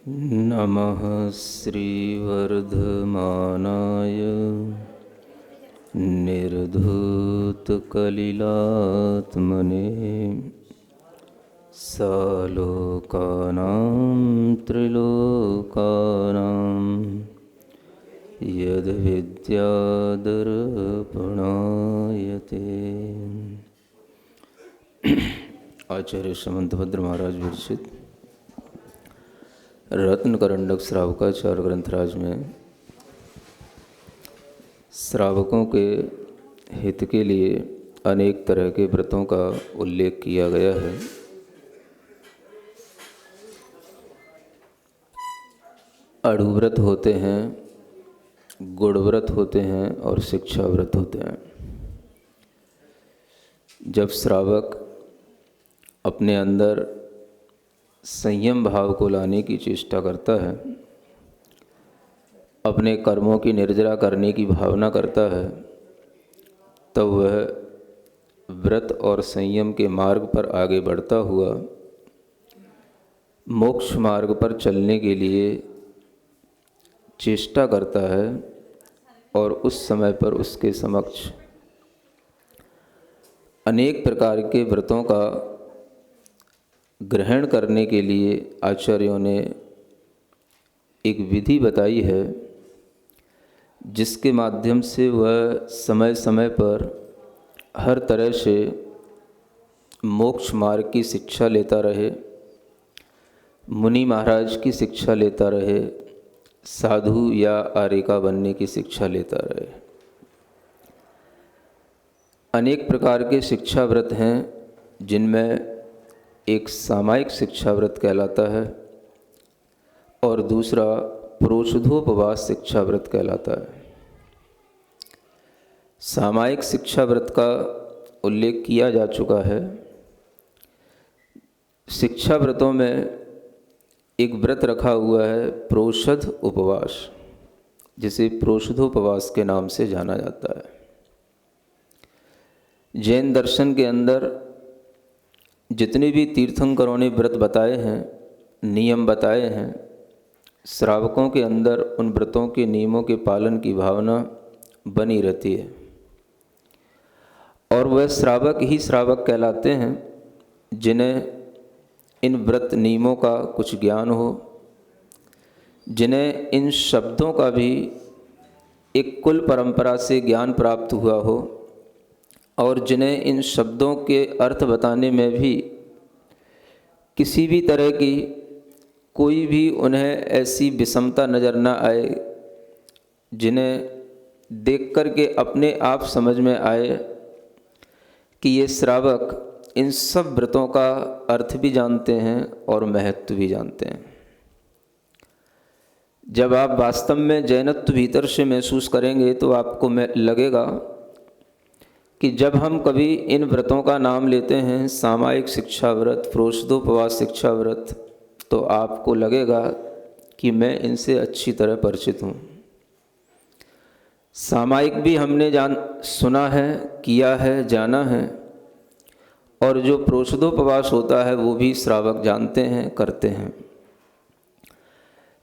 नमः श्रीवर्धमानाय निर्धूतकलिलात्मने सालोकानां त्रिलोकानां यद्विद्यादर्पणायते। आचार्य समंतभद्र महाराज विरचित रत्नकरंडक श्रावकाचार्य ग्रंथराज में श्रावकों के हित के लिए अनेक तरह के व्रतों का उल्लेख किया गया है। अड़ुव्रत होते हैं, गुणव्रत होते हैं और शिक्षा व्रत होते हैं। जब श्रावक अपने अंदर संयम भाव को लाने की चेष्टा करता है, अपने कर्मों की निर्जरा करने की भावना करता है, तब वह व्रत और संयम के मार्ग पर आगे बढ़ता हुआ मोक्ष मार्ग पर चलने के लिए चेष्टा करता है। और उस समय पर उसके समक्ष अनेक प्रकार के व्रतों का ग्रहण करने के लिए आचार्यों ने एक विधि बताई है, जिसके माध्यम से वह समय समय पर हर तरह से मोक्ष मार्ग की शिक्षा लेता रहे, मुनि महाराज की शिक्षा लेता रहे, साधु या आर्यिका बनने की शिक्षा लेता रहे। अनेक प्रकार के शिक्षा व्रत हैं, जिनमें एक सामायिक शिक्षा व्रत कहलाता है और दूसरा प्रोषधोपवास शिक्षा व्रत कहलाता है। सामायिक शिक्षा व्रत का उल्लेख किया जा चुका है। शिक्षा व्रतों में एक व्रत रखा हुआ है प्रोषध उपवास, जिसे प्रोषधोपवास के नाम से जाना जाता है। जैन दर्शन के अंदर जितने भी तीर्थंकरों ने व्रत बताए हैं, नियम बताए हैं, श्रावकों के अंदर उन व्रतों के नियमों के पालन की भावना बनी रहती है और वह श्रावक ही श्रावक कहलाते हैं जिन्हें इन व्रत नियमों का कुछ ज्ञान हो, जिन्हें इन शब्दों का भी एक कुल परंपरा से ज्ञान प्राप्त हुआ हो और जिन्हें इन शब्दों के अर्थ बताने में भी किसी भी तरह की कोई भी उन्हें ऐसी विषमता नज़र न आए, जिन्हें देख कर के अपने आप समझ में आए कि ये श्रावक इन सब व्रतों का अर्थ भी जानते हैं और महत्व भी जानते हैं। जब आप वास्तव में जैनत्व भीतर से महसूस करेंगे तो आपको लगेगा कि जब हम कभी इन व्रतों का नाम लेते हैं, सामायिक शिक्षा व्रत, प्रोषधोपवास शिक्षा व्रत, तो आपको लगेगा कि मैं इनसे अच्छी तरह परिचित हूँ। सामायिक भी हमने सुना है, किया है, जाना है, और जो प्रोषधोपवास होता है वो भी श्रावक जानते हैं, करते हैं।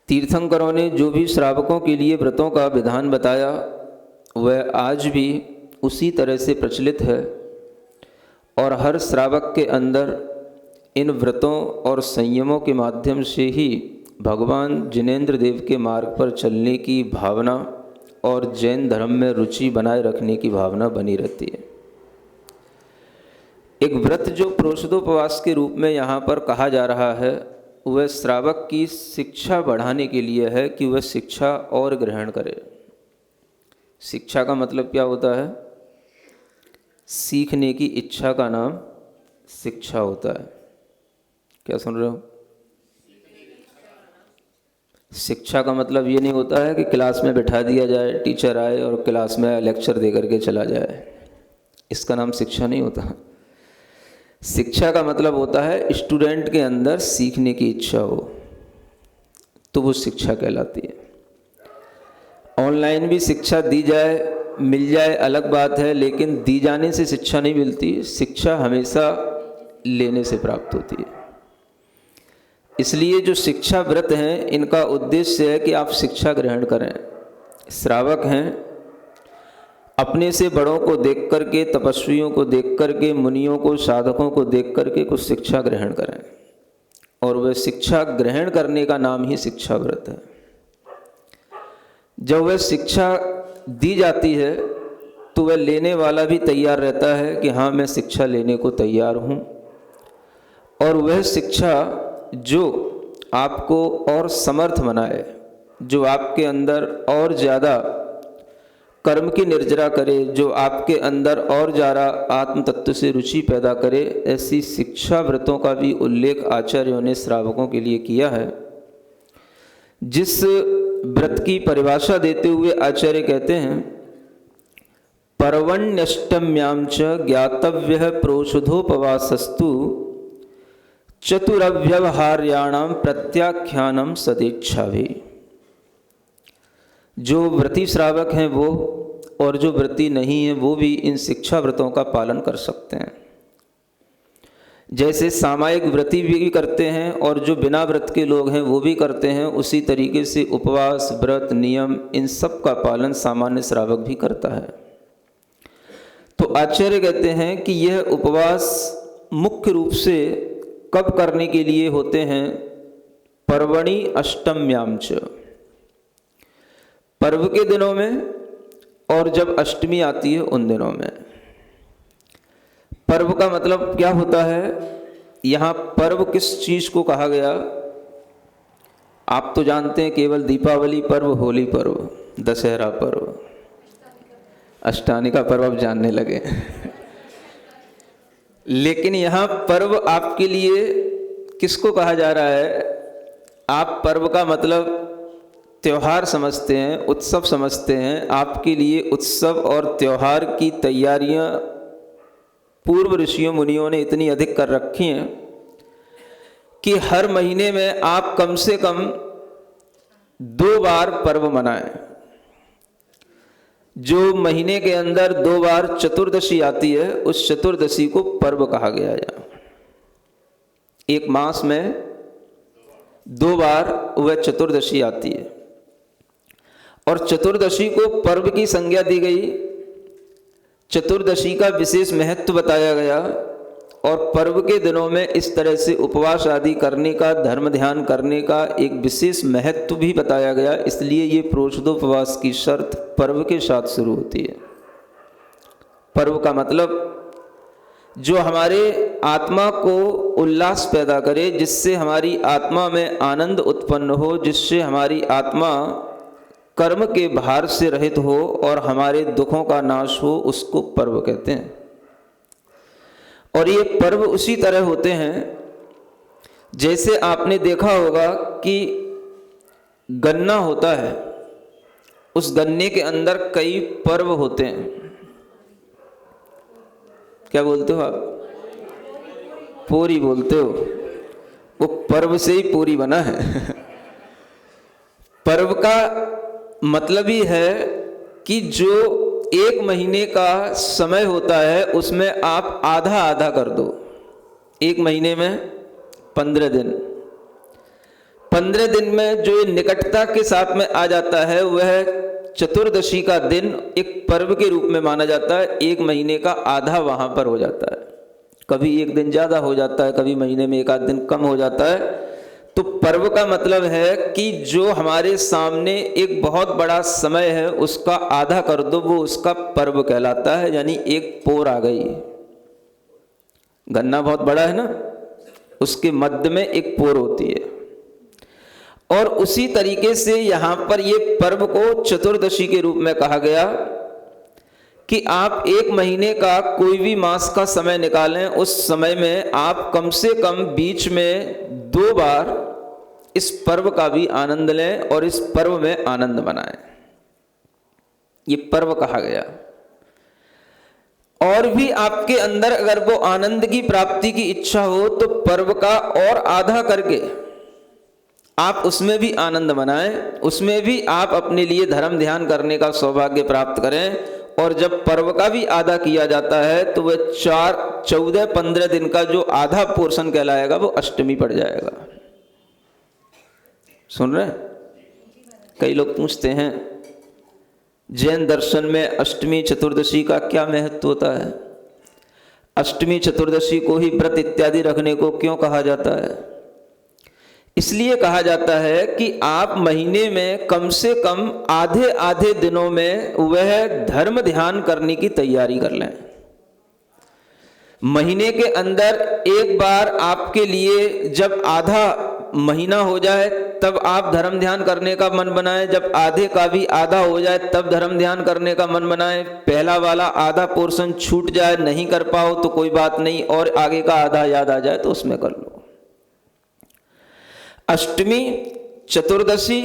तीर्थंकरों ने जो भी श्रावकों के लिए व्रतों का विधान बताया वह आज भी उसी तरह से प्रचलित है और हर श्रावक के अंदर इन व्रतों और संयमों के माध्यम से ही भगवान जिनेंद्र देव के मार्ग पर चलने की भावना और जैन धर्म में रुचि बनाए रखने की भावना बनी रहती है। एक व्रत जो प्रोषधोपवास के रूप में यहाँ पर कहा जा रहा है वह श्रावक की शिक्षा बढ़ाने के लिए है कि वह शिक्षा और ग्रहण करे। शिक्षा का मतलब क्या होता है? सीखने की इच्छा का नाम शिक्षा होता है। क्या सुन रहे हो? शिक्षा का मतलब ये नहीं होता है कि क्लास में बैठा दिया जाए, टीचर आए और क्लास में लेक्चर दे करके चला जाए, इसका नाम शिक्षा नहीं होता। शिक्षा का मतलब होता है स्टूडेंट के अंदर सीखने की इच्छा हो तो वो शिक्षा कहलाती है। ऑनलाइन भी शिक्षा दी जाए, मिल जाए अलग बात है, लेकिन दी जाने से शिक्षा नहीं मिलती। शिक्षा हमेशा लेने से प्राप्त होती है। इसलिए जो शिक्षा व्रत हैं इनका उद्देश्य है कि आप शिक्षा ग्रहण करें। श्रावक हैं, अपने से बड़ों को देख करके, तपस्वियों को देख करके, मुनियों को, साधकों को देख करके कुछ शिक्षा ग्रहण करें, और वह शिक्षा ग्रहण करने का नाम ही शिक्षा व्रत है। जब वह शिक्षा दी जाती है तो वह लेने वाला भी तैयार रहता है कि हाँ मैं शिक्षा लेने को तैयार हूँ, और वह शिक्षा जो आपको और समर्थ बनाए, जो आपके अंदर और ज़्यादा कर्म की निर्जरा करे, जो आपके अंदर और ज़्यादा आत्म तत्व से रुचि पैदा करे, ऐसी शिक्षा व्रतों का भी उल्लेख आचार्यों ने श्रावकों के लिए किया है। जिस व्रत की परिभाषा देते हुए आचार्य कहते हैं, पर्वण्यष्टम्यां च ज्ञातव्यः प्रोषधोपवासस्तु चतुरव्यवहार्याणां प्रत्याख्यानं सदेच्छाभिः। जो व्रती श्रावक हैं वो और जो व्रती नहीं है वो भी इन शिक्षा व्रतों का पालन कर सकते हैं। जैसे सामायिक व्रती भी करते हैं और जो बिना व्रत के लोग हैं वो भी करते हैं, उसी तरीके से उपवास, व्रत, नियम, इन सब का पालन सामान्य श्रावक भी करता है। तो आचार्य कहते हैं कि यह उपवास मुख्य रूप से कब करने के लिए होते हैं? पर्वणि अष्टम्यां च, पर्व के दिनों में, और जब अष्टमी आती है उन दिनों में। पर्व का मतलब क्या होता है? यहाँ पर्व किस चीज़ को कहा गया? आप तो जानते हैं केवल दीपावली पर्व, होली पर्व, दशहरा पर्व, अष्टानिका पर्व अब जानने लगे लेकिन यहाँ पर्व आपके लिए किसको कहा जा रहा है? आप पर्व का मतलब त्योहार समझते हैं, उत्सव समझते हैं। आपके लिए उत्सव और त्योहार की तैयारियां पूर्व ऋषियों मुनियों ने इतनी अधिक कर रखी हैं कि हर महीने में आप कम से कम 2 बार पर्व मनाएं। जो महीने के अंदर 2 बार चतुर्दशी आती है, उस चतुर्दशी को पर्व कहा गया है। एक मास में 2 बार वह चतुर्दशी आती है, और चतुर्दशी को पर्व की संज्ञा दी गई। चतुर्दशी का विशेष महत्व बताया गया, और पर्व के दिनों में इस तरह से उपवास आदि करने का, धर्म ध्यान करने का एक विशेष महत्व भी बताया गया। इसलिए ये प्रोषधोपवास की शर्त पर्व के साथ शुरू होती है। पर्व का मतलब जो हमारे आत्मा को उल्लास पैदा करे, जिससे हमारी आत्मा में आनंद उत्पन्न हो, जिससे हमारी आत्मा कर्म के भार से रहित हो और हमारे दुखों का नाश हो, उसको पर्व कहते हैं। और ये पर्व उसी तरह होते हैं जैसे आपने देखा होगा कि गन्ना होता है, उस गन्ने के अंदर कई पर्व होते हैं। क्या बोलते हो आप? पूरी बोलते हो। वो पर्व से ही पूरी बना है पर्व का मतलब ही है कि जो 1 महीने का समय होता है उसमें आप आधा आधा कर दो। 1 महीने में 15 दिन, 15 दिन में जो निकटता के साथ में आ जाता है वह चतुर्दशी का दिन एक पर्व के रूप में माना जाता है। 1 महीने का आधा वहाँ पर हो जाता है। कभी 1 दिन ज़्यादा हो जाता है, कभी महीने में 1 आध दिन कम हो जाता है। तो पर्व का मतलब है कि जो हमारे सामने एक बहुत बड़ा समय है उसका आधा कर दो, वो उसका पर्व कहलाता है। यानी एक पोर आ गई। गन्ना बहुत बड़ा है ना, उसके मध्य में एक पोर होती है। और उसी तरीके से यहाँ पर ये पर्व को चतुर्दशी के रूप में कहा गया कि आप 1 महीने का कोई भी मास का समय निकालें, उस समय में आप कम से कम बीच में 2 बार इस पर्व का भी आनंद लें और इस पर्व में आनंद मनाएं। ये पर्व कहा गया। और भी आपके अंदर अगर वो आनंद की प्राप्ति की इच्छा हो तो पर्व का और आधा करके आप उसमें भी आनंद मनाएं, उसमें भी आप अपने लिए धर्म ध्यान करने का सौभाग्य प्राप्त करें। और जब पर्व का भी आधा किया जाता है तो वह 14-15 दिन का जो आधा पोर्शन कहलाएगा वो अष्टमी पड़ जाएगा। सुन रहे हैं? कई लोग पूछते हैं जैन दर्शन में अष्टमी चतुर्दशी का क्या महत्व होता है, अष्टमी चतुर्दशी को ही व्रत इत्यादि रखने को क्यों कहा जाता है? इसलिए कहा जाता है कि आप महीने में कम से कम आधे आधे दिनों में वह धर्म ध्यान करने की तैयारी कर लें। महीने के अंदर एक बार आपके लिए जब आधा महीना हो जाए तब आप धर्म ध्यान करने का मन बनाएं, जब आधे का भी आधा हो जाए तब धर्म ध्यान करने का मन बनाएं। पहला वाला आधा पोर्शन छूट जाए, नहीं कर पाओ तो कोई बात नहीं, और आगे का आधा याद आ जाए तो उसमें कर लो। अष्टमी, चतुर्दशी,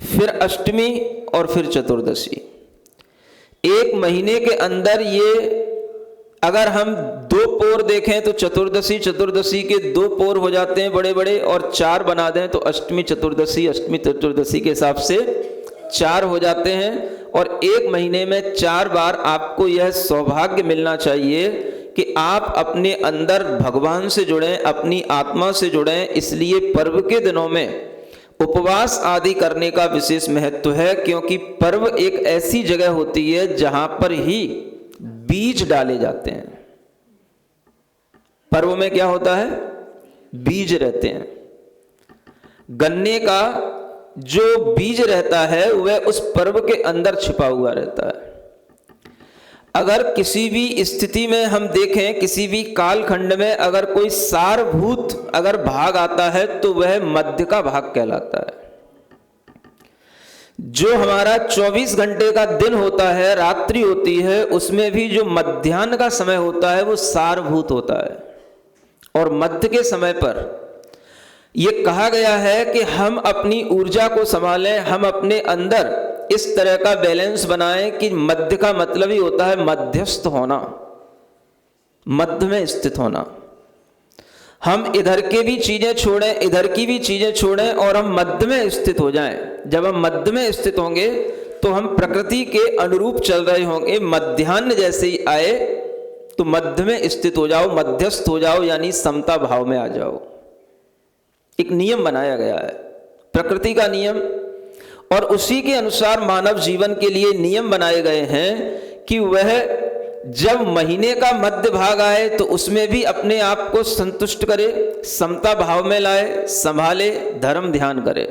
फिर अष्टमी और फिर चतुर्दशी, एक महीने के अंदर ये अगर हम दो पोर देखें तो चतुर्दशी के दो पोर हो जाते हैं बड़े बड़े, और चार बना दें तो अष्टमी चतुर्दशी के हिसाब से चार हो जाते हैं। और एक महीने में 4 बार आपको यह सौभाग्य मिलना चाहिए कि आप अपने अंदर भगवान से जुड़ें, अपनी आत्मा से जुड़ें। इसलिए पर्व के दिनों में उपवास आदि करने का विशेष महत्व है, क्योंकि पर्व एक ऐसी जगह होती है जहां पर ही बीज डाले जाते हैं। पर्व में क्या होता है? बीज रहते हैं। गन्ने का जो बीज रहता है वह उस पर्व के अंदर छिपा हुआ रहता है। अगर किसी भी स्थिति में हम देखें, किसी भी कालखंड में अगर कोई सारभूत अगर भाग आता है तो वह मध्य का भाग कहलाता है। जो हमारा 24 घंटे का दिन होता है, रात्रि होती है, उसमें भी जो मध्याह्न का समय होता है वो सारभूत होता है। और मध्य के समय पर यह कहा गया है कि हम अपनी ऊर्जा को संभालें, हम अपने अंदर इस तरह का बैलेंस बनाएं कि मध्य का मतलब ही होता है मध्यस्थ होना, मध्य में स्थित होना। हम इधर के भी चीजें छोड़ें, इधर की भी चीजें छोड़ें और हम मध्य में स्थित हो जाएं। जब हम मध्य में स्थित होंगे तो हम प्रकृति के अनुरूप चल रहे होंगे। मध्याह्न जैसे ही आए तो मध्य में स्थित हो जाओ, मध्यस्थ हो जाओ, यानी समता भाव में आ जाओ। एक नियम बनाया गया है, प्रकृति का नियम, और उसी के अनुसार मानव जीवन के लिए नियम बनाए गए हैं कि वह जब महीने का मध्य भाग आए तो उसमें भी अपने आप को संतुष्ट करे, समता भाव में लाए, संभाले, धर्म ध्यान करे।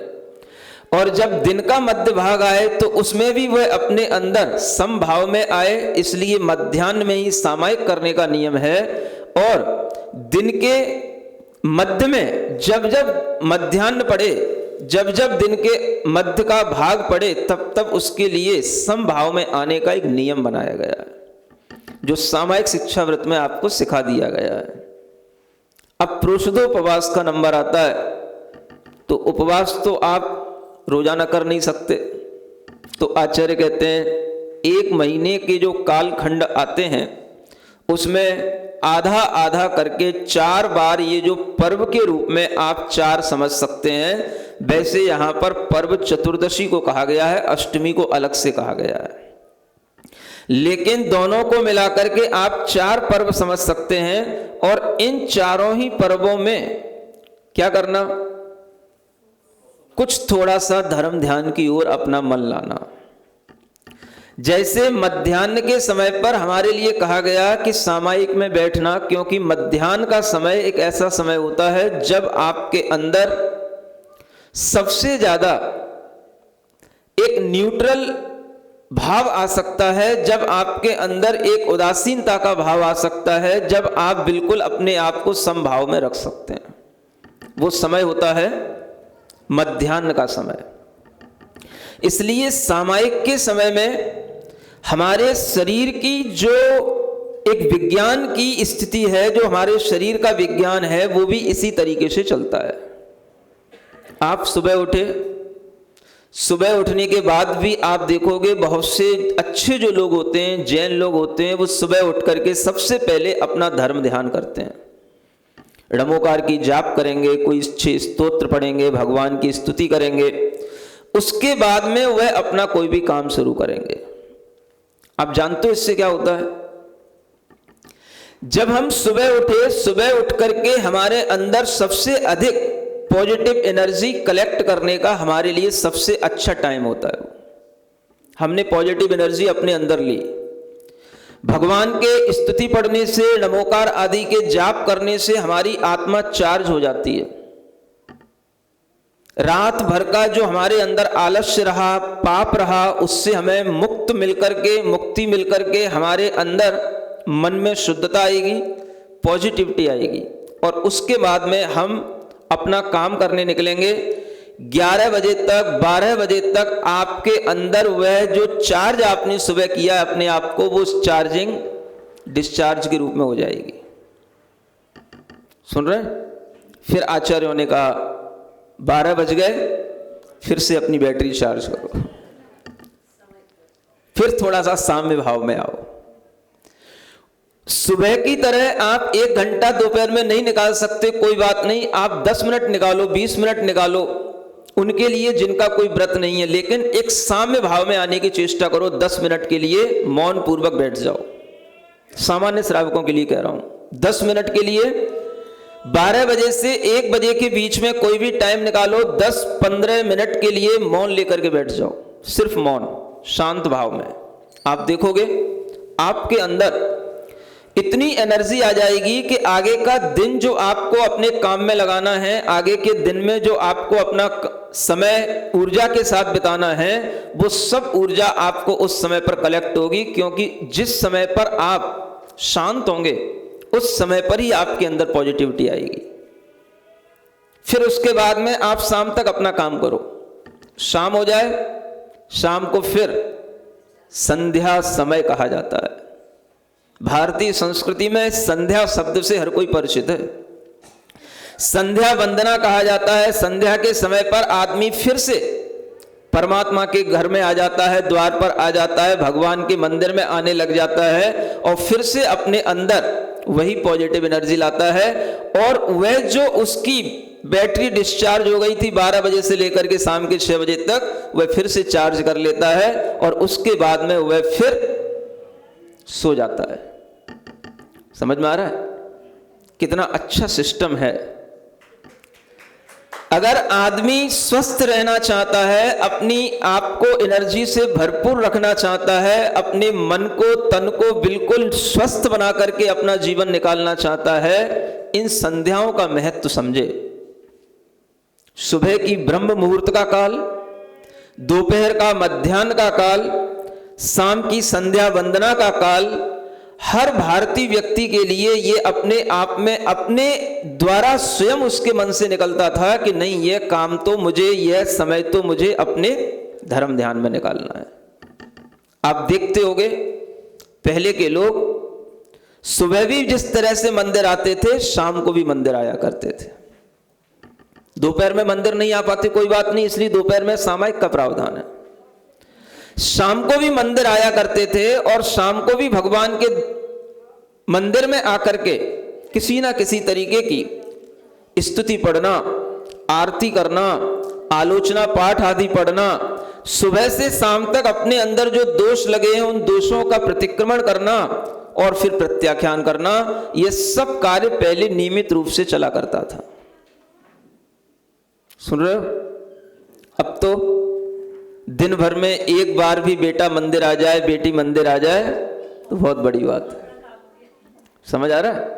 और जब दिन का मध्य भाग आए तो उसमें भी वह अपने अंदर समभाव में आए। इसलिए मध्याह्न में ही सामायिक करने का नियम है। और दिन के मध्य में जब जब मध्याह्न पड़े, जब जब दिन के मध्य का भाग पड़े, तब तब उसके लिए समभाव में आने का एक नियम बनाया गया है, जो सामायिक शिक्षा व्रत में आपको सिखा दिया गया है। अब प्रोषदोपवास का नंबर आता है, तो उपवास तो आप रोजाना कर नहीं सकते, तो आचार्य कहते हैं 1 महीने के जो कालखंड आते हैं उसमें आधा आधा करके 4 बार ये जो पर्व के रूप में आप 4 समझ सकते हैं। वैसे यहाँ पर पर्व चतुर्दशी को कहा गया है, अष्टमी को अलग से कहा गया है, लेकिन दोनों को मिलाकर के आप 4 पर्व समझ सकते हैं। और इन चारों ही पर्वों में क्या करना? कुछ थोड़ा सा धर्म ध्यान की ओर अपना मन लाना। जैसे मध्याह्न के समय पर हमारे लिए कहा गया कि सामायिक में बैठना, क्योंकि मध्याह्न का समय एक ऐसा समय होता है जब आपके अंदर सबसे ज्यादा एक न्यूट्रल भाव आ सकता है, जब आपके अंदर एक उदासीनता का भाव आ सकता है, जब आप बिल्कुल अपने आप को समभाव में रख सकते हैं। वो समय होता है मध्याह्न का समय। इसलिए सामायिक के समय में हमारे शरीर की जो एक विज्ञान की स्थिति है, जो हमारे शरीर का विज्ञान है, वो भी इसी तरीके से चलता है। आप सुबह उठे, सुबह उठने के बाद भी आप देखोगे बहुत से अच्छे जो लोग होते हैं, जैन लोग होते हैं, वो सुबह उठ करके सबसे पहले अपना धर्म ध्यान करते हैं। णमोकार की जाप करेंगे, कोई 6 स्तोत्र पढ़ेंगे, भगवान की स्तुति करेंगे, उसके बाद में वह अपना कोई भी काम शुरू करेंगे। आप जानते हो इससे क्या होता है? जब हम सुबह उठे, सुबह उठ करके हमारे अंदर सबसे अधिक पॉजिटिव एनर्जी कलेक्ट करने का हमारे लिए सबसे अच्छा टाइम होता है। हमने पॉजिटिव एनर्जी अपने अंदर ली, भगवान के स्तुति पढ़ने से, नमोकार आदि के जाप करने से हमारी आत्मा चार्ज हो जाती है। रात भर का जो हमारे अंदर आलस्य रहा, पाप रहा, उससे हमें मुक्ति मिलकर के हमारे अंदर मन में शुद्धता आएगी, पॉजिटिविटी आएगी, और उसके बाद में हम अपना काम करने निकलेंगे। 11 बजे तक, 12 बजे तक आपके अंदर वह जो चार्ज आपने सुबह किया अपने आप को, वो चार्जिंग डिस्चार्ज के रूप में हो जाएगी। सुन रहे हैं? फिर आचार्यों ने कहा 12 बज गए, फिर से अपनी बैटरी चार्ज करो, फिर थोड़ा सा साम्य भाव में आओ। सुबह की तरह आप 1 घंटा दोपहर में नहीं निकाल सकते, कोई बात नहीं, आप 10 मिनट निकालो, 20 मिनट निकालो, उनके लिए जिनका कोई व्रत नहीं है, लेकिन एक साम्य भाव में आने की चेष्टा करो। 10 मिनट के लिए मौन पूर्वक बैठ जाओ। सामान्य श्रावकों के लिए कह रहा हूं, 10 मिनट के लिए 12 बजे से 1 बजे के बीच में कोई भी टाइम निकालो, 10-15 मिनट के लिए मौन लेकर के बैठ जाओ, सिर्फ मौन, शांत भाव में। आप देखोगे आपके अंदर इतनी एनर्जी आ जाएगी कि आगे का दिन जो आपको अपने काम में लगाना है, आगे के दिन में जो आपको अपना समय ऊर्जा के साथ बिताना है, वो सब ऊर्जा आपको उस समय पर कलेक्ट होगी, क्योंकि जिस समय पर आप शांत होंगे उस समय पर ही आपके अंदर पॉजिटिविटी आएगी। फिर उसके बाद में आप शाम तक अपना काम करो। शाम हो जाए, शाम को फिर संध्या समय कहा जाता है। भारतीय संस्कृति में संध्या शब्द से हर कोई परिचित है। संध्या वंदना कहा जाता है। संध्या के समय पर आदमी फिर से परमात्मा के घर में आ जाता है, द्वार पर आ जाता है, भगवान के मंदिर में आने लग जाता है, और फिर से अपने अंदर वही पॉजिटिव एनर्जी लाता है, और वह जो उसकी बैटरी डिस्चार्ज हो गई थी 12 बजे से लेकर के शाम के 6 बजे तक, वह फिर से चार्ज कर लेता है, और उसके बाद में वह फिर सो जाता है। समझ में आ रहा है कितना अच्छा सिस्टम है? अगर आदमी स्वस्थ रहना चाहता है, अपनी आप को एनर्जी से भरपूर रखना चाहता है, अपने मन को, तन को बिल्कुल स्वस्थ बना करके अपना जीवन निकालना चाहता है, इन संध्याओं का महत्व समझे। सुबह की ब्रह्म मुहूर्त का काल, दोपहर का मध्याह्न का काल, शाम की संध्या वंदना का काल, हर भारतीय व्यक्ति के लिए ये अपने आप में अपने द्वारा स्वयं उसके मन से निकलता था कि नहीं, ये काम तो मुझे, यह समय तो मुझे अपने धर्म ध्यान में निकालना है। आप देखते होंगे पहले के लोग सुबह भी जिस तरह से मंदिर आते थे, शाम को भी मंदिर आया करते थे। दोपहर में मंदिर नहीं आ पाते, कोई बात नहीं, इसलिए दोपहर में सामायिक का प्रावधान है। शाम को भी मंदिर आया करते थे, और शाम को भी भगवान के मंदिर में आकर के किसी ना किसी तरीके की स्तुति पढ़ना, आरती करना, आलोचना पाठ आदि पढ़ना, सुबह से शाम तक अपने अंदर जो दोष लगे हैं उन दोषों का प्रतिक्रमण करना और फिर प्रत्याख्यान करना, यह सब कार्य पहले नियमित रूप से चला करता था। सुन रहे हो? अब तो दिन भर में एक बार भी बेटा मंदिर आ जाए, बेटी मंदिर आ जाए तो बहुत बड़ी बात है। समझ आ रहा है?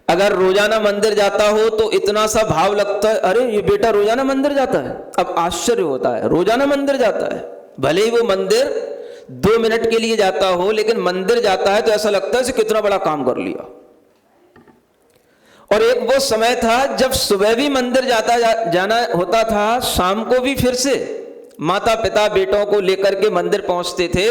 अगर रोजाना मंदिर जाता हो तो इतना सा भाव लगता है, अरे ये बेटा रोजाना मंदिर जाता है। अब आश्चर्य होता है, रोजाना मंदिर जाता है, भले ही वो मंदिर 2 मिनट के लिए जाता हो, लेकिन मंदिर जाता है तो ऐसा लगता है कि कितना बड़ा काम कर लिया। और एक वो समय था जब सुबह भी मंदिर जाना होता था, शाम को भी फिर से माता पिता बेटों को लेकर के मंदिर पहुंचते थे,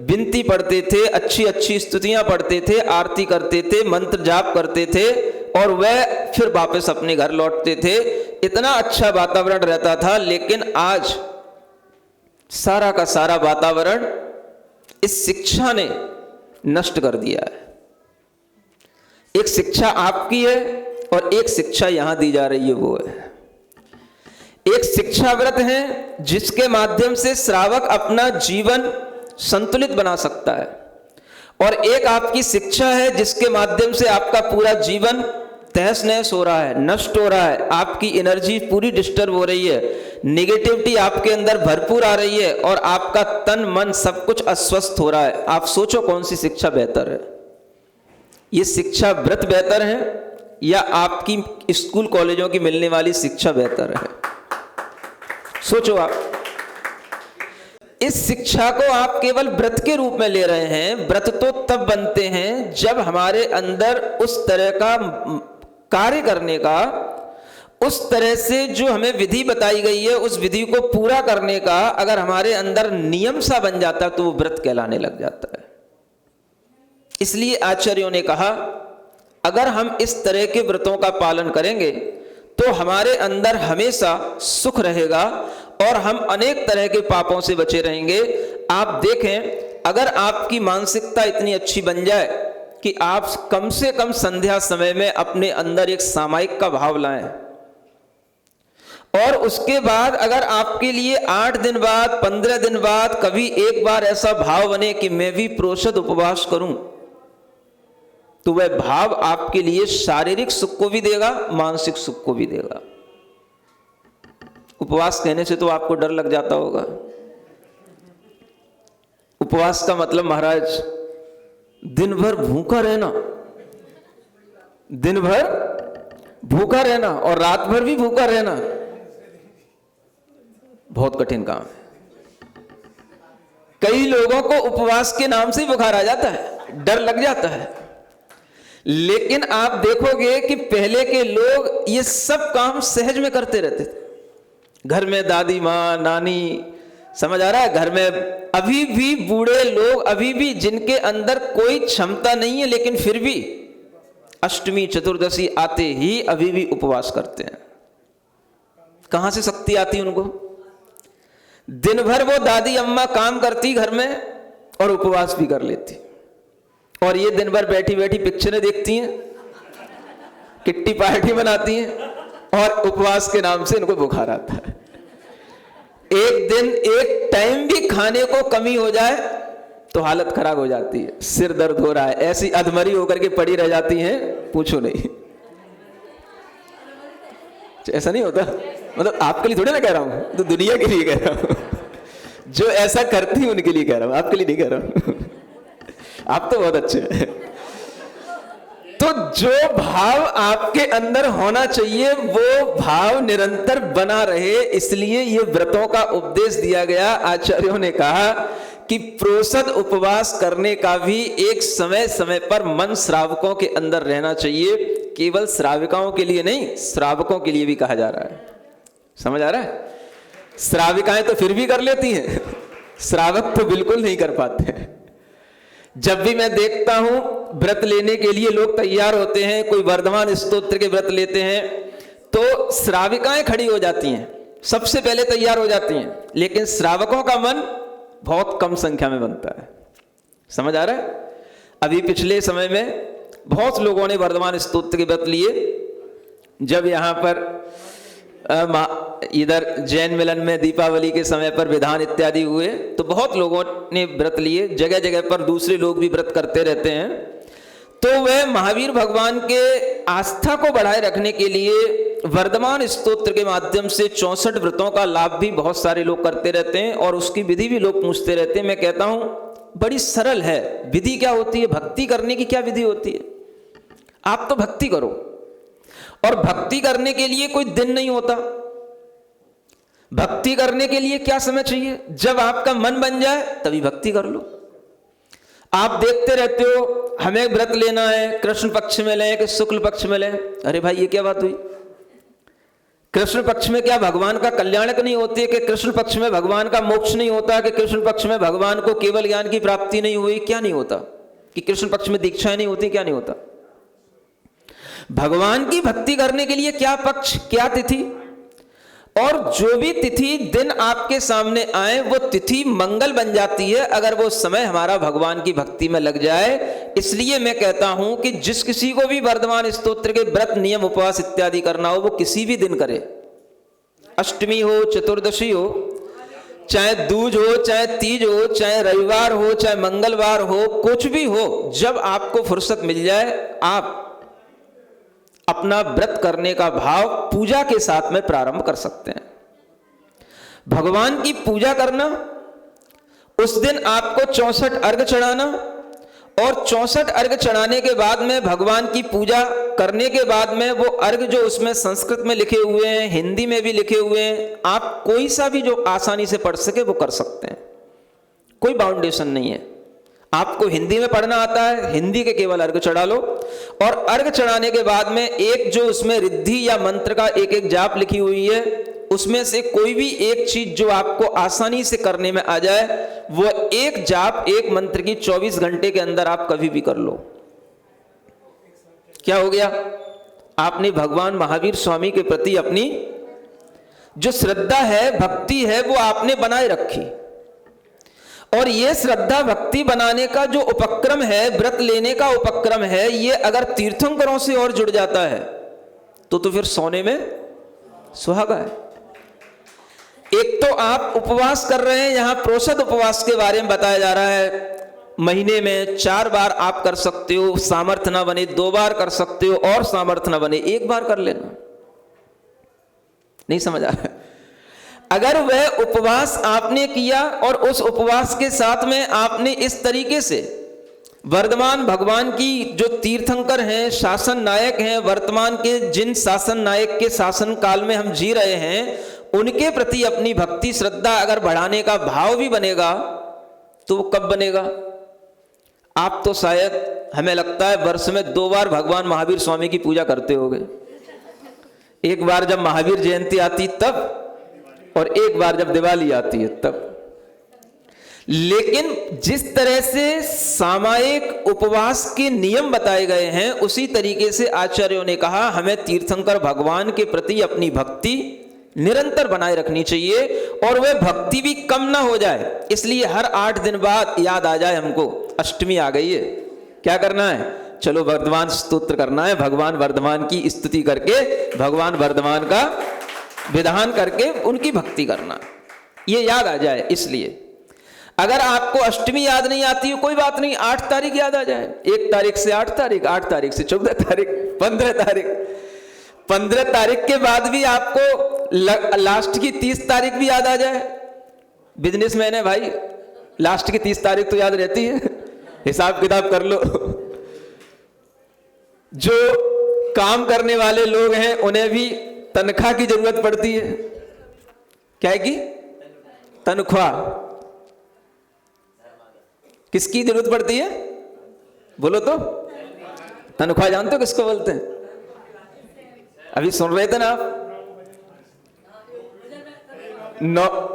विनती पढ़ते थे, अच्छी अच्छी स्तुतियां पढ़ते थे, आरती करते थे, मंत्र जाप करते थे, और वह फिर वापस अपने घर लौटते थे। इतना अच्छा वातावरण रहता था। लेकिन आज सारा का सारा वातावरण इस शिक्षा ने नष्ट कर दिया है। एक शिक्षा आपकी है और एक शिक्षा यहां दी जा रही है, वो है एक शिक्षा व्रत है जिसके माध्यम से श्रावक अपना जीवन संतुलित बना सकता है, और एक आपकी शिक्षा है जिसके माध्यम से आपका पूरा जीवन तहस नहस हो रहा है, नष्ट हो रहा है, आपकी एनर्जी पूरी डिस्टर्ब हो रही है, नेगेटिविटी आपके अंदर भरपूर आ रही है और आपका तन मन सब कुछ अस्वस्थ हो रहा है, आप सोचो कौन सी शिक्षा बेहतर है? ये शिक्षा व्रत बेहतर है या आपकी स्कूल कॉलेजों की मिलने वाली शिक्षा बेहतर है? सोचो आप। इस शिक्षा को आप केवल व्रत के रूप में ले रहे हैं। व्रत तो तब बनते हैं जब हमारे अंदर उस तरह का कार्य करने का, उस तरह से जो हमें विधि बताई गई है उस विधि को पूरा करने का अगर हमारे अंदर नियम सा बन जाता तो वो व्रत कहलाने लग जाता है। इसलिए आचार्यों ने कहा अगर हम इस तरह के व्रतों का पालन करेंगे तो हमारे अंदर हमेशा सुख रहेगा और हम अनेक तरह के पापों से बचे रहेंगे। आप देखें, अगर आपकी मानसिकता इतनी अच्छी बन जाए कि आप कम से कम संध्या समय में अपने अंदर एक सामायिक का भाव लाएं और उसके बाद अगर आपके लिए 8 दिन बाद, 15 दिन बाद कभी एक बार ऐसा भाव बने कि मैं भी प्रोषद उपवास करूं, तो वह भाव आपके लिए शारीरिक सुख को भी देगा, मानसिक सुख को भी देगा। उपवास कहने से तो आपको डर लग जाता होगा। उपवास का मतलब महाराज दिन भर भूखा रहना, दिन भर भूखा रहना और रात भर भी भूखा रहना, बहुत कठिन काम है। कई लोगों को उपवास के नाम से ही बुखार आ जाता है, डर लग जाता है। लेकिन आप देखोगे कि पहले के लोग ये सब काम सहज में करते रहते थे। घर में दादी माँ, नानी, समझ आ रहा है, घर में अभी भी बूढ़े लोग, अभी भी जिनके अंदर कोई क्षमता नहीं है लेकिन फिर भी अष्टमी चतुर्दशी आते ही अभी भी उपवास करते हैं। कहां से शक्ति आती उनको? दिन भर वो दादी अम्मा काम करती घर में और उपवास भी कर लेती, और ये दिन भर बैठी बैठी पिक्चरें देखती हैं, किट्टी पार्टी बनाती हैं और उपवास के नाम से इनको बुखार आता है। एक दिन एक टाइम भी खाने को कमी हो जाए तो हालत खराब हो जाती है, सिर दर्द हो रहा है, ऐसी अधमरी होकर के पड़ी रह जाती हैं, पूछो नहीं। ऐसा नहीं होता, मतलब आपके लिए थोड़ी ना कह रहा हूं, तो दुनिया के लिए कह रहा हूं। जो ऐसा करती है उनके लिए कह रहा हूं, आपके लिए नहीं कह रहा हूं। आप तो बहुत अच्छे हैं। तो जो भाव आपके अंदर होना चाहिए वो भाव निरंतर बना रहे, इसलिए ये व्रतों का उपदेश दिया गया। आचार्यों ने कहा कि प्रोषद उपवास करने का भी एक समय समय पर मन श्रावकों के अंदर रहना चाहिए। केवल श्राविकाओं के लिए नहीं, श्रावकों के लिए भी कहा जा रहा है। समझ आ रहा है? श्राविकाएं तो फिर भी कर लेती हैं, श्रावक तो बिल्कुल नहीं कर पाते। जब भी मैं देखता हूं व्रत लेने के लिए लोग तैयार होते हैं, कोई वर्धमान स्तोत्र के व्रत लेते हैं, तो श्राविकाएं खड़ी हो जाती हैं, सबसे पहले तैयार हो जाती हैं, लेकिन श्रावकों का मन बहुत कम संख्या में बनता है। समझ आ रहा है? अभी पिछले समय में बहुत लोगों ने वर्धमान स्तोत्र के व्रत लिए। जब यहाँ पर इधर जैन मिलन में दीपावली के समय पर विधान इत्यादि हुए तो बहुत लोगों ने व्रत लिए, जगह जगह पर दूसरे लोग भी व्रत करते रहते हैं। तो वह महावीर भगवान के आस्था को बढ़ाए रखने के लिए वर्धमान स्तोत्र के माध्यम से 64 व्रतों का लाभ भी बहुत सारे लोग करते रहते हैं और उसकी विधि भी लोग पूछते रहते हैं। मैं कहता हूं बड़ी सरल है विधि। क्या होती है? भक्ति करने की क्या विधि होती है? आप तो भक्ति करो, और भक्ति करने के लिए कोई दिन नहीं होता। भक्ति करने के लिए क्या समय चाहिए? जब आपका मन बन जाए तभी भक्ति कर लो। आप देखते रहते हो हमें व्रत लेना है, कृष्ण पक्ष में लें कि शुक्ल पक्ष में लें। अरे भाई ये क्या बात हुई? कृष्ण पक्ष में क्या भगवान का कल्याणक नहीं होती है? कि कृष्ण पक्ष में भगवान का मोक्ष नहीं होता? कि कृष्ण पक्ष में भगवान को केवल ज्ञान की प्राप्ति नहीं हुई? क्या नहीं होता? कि कृष्ण पक्ष में दीक्षाएं नहीं होती? क्या नहीं होता? भगवान की भक्ति करने के लिए क्या पक्ष, क्या तिथि, और जो भी तिथि दिन आपके सामने आए वो तिथि मंगल बन जाती है अगर वो समय हमारा भगवान की भक्ति में लग जाए। इसलिए मैं कहता हूं कि जिस किसी को भी वर्धमान स्तोत्र के व्रत, नियम, उपवास इत्यादि करना हो वो किसी भी दिन करे। अष्टमी हो, चतुर्दशी हो, चाहे दूज हो, चाहे तीज हो, चाहे रविवार हो, चाहे मंगलवार हो, कुछ भी हो, जब आपको फुर्सत मिल जाए अपना व्रत करने का भाव पूजा के साथ में प्रारंभ कर सकते हैं। भगवान की पूजा करना, उस दिन आपको 64 अर्घ चढ़ाना, और 64 अर्घ चढ़ाने के बाद में भगवान की पूजा करने के बाद में वो अर्घ जो उसमें संस्कृत में लिखे हुए हैं, हिंदी में भी लिखे हुए हैं, आप कोई सा भी जो आसानी से पढ़ सके वो कर सकते हैं, कोई बाउंडेशन नहीं है। आपको हिंदी में पढ़ना आता है, हिंदी के केवल अर्घ चढ़ा लो, और अर्घ चढ़ाने के बाद में एक जो उसमें रिद्धि या मंत्र का एक एक जाप लिखी हुई है, उसमें से कोई भी एक चीज जो आपको आसानी से करने में आ जाए, वो एक जाप एक मंत्र की 24 घंटे के अंदर आप कभी भी कर लो। क्या हो गया? आपने भगवान महावीर स्वामी के प्रति अपनी जो श्रद्धा है, भक्ति है, वो आपने बनाए रखी। और ये श्रद्धा भक्ति बनाने का जो उपक्रम है, व्रत लेने का उपक्रम है, ये अगर तीर्थंकरों से और जुड़ जाता है तो फिर सोने में सुहागा है। एक तो आप उपवास कर रहे हैं, यहां प्रोषद उपवास के बारे में बताया जा रहा है। महीने में 4 बार आप कर सकते हो, सामर्थ्य ना बने 2 बार कर सकते हो, और सामर्थ्य ना बने 1 बार कर लेना। नहीं समझ आ रहा? अगर वह उपवास आपने किया और उस उपवास के साथ में आपने इस तरीके से वर्तमान भगवान की जो तीर्थंकर हैं, शासन नायक हैं, वर्तमान के जिन शासन नायक के शासन काल में हम जी रहे हैं, उनके प्रति अपनी भक्ति श्रद्धा अगर बढ़ाने का भाव भी बनेगा, तो वो कब बनेगा? आप तो शायद, हमें लगता है, वर्ष में 2 बार भगवान महावीर स्वामी की पूजा करते होंगे। एक बार जब महावीर जयंती आती तब, और एक बार जब दिवाली आती है तब। लेकिन जिस तरह से सामायिक उपवास के नियम बताए गए हैं, उसी तरीके से आचार्यों ने कहा हमें तीर्थंकर भगवान के प्रति अपनी भक्ति निरंतर बनाए रखनी चाहिए, और वह भक्ति भी कम ना हो जाए। इसलिए हर 8 दिन बाद याद आ जाए हमको, अष्टमी आ गई है, क्या करना है? चलो वर्धमान स्तोत्र करना है, भगवान वर्धमान की स्तुति करके, भगवान वर्धमान का विधान करके उनकी भक्ति करना, ये याद आ जाए। इसलिए अगर आपको अष्टमी याद नहीं आती है, कोई बात नहीं, 8 तारीख याद आ जाए, 1 तारीख से 8 तारीख, 8 तारीख से 14 तारीख, 15 तारीख, 15 तारीख के बाद भी आपको लास्ट की 30 तारीख भी याद आ जाए। बिजनेसमैन है भाई, लास्ट की 30 तारीख तो याद रहती है, हिसाब किताब कर लो। जो काम करने वाले लोग हैं, उन्हें भी तनख्वाह की जरूरत पड़ती है। क्या है की? तनख्वाह। किसकी जरूरत पड़ती है? बोलो तो। तनख्वाह जानते हो किसको बोलते हैं? अभी सुन रहे थे ना आप?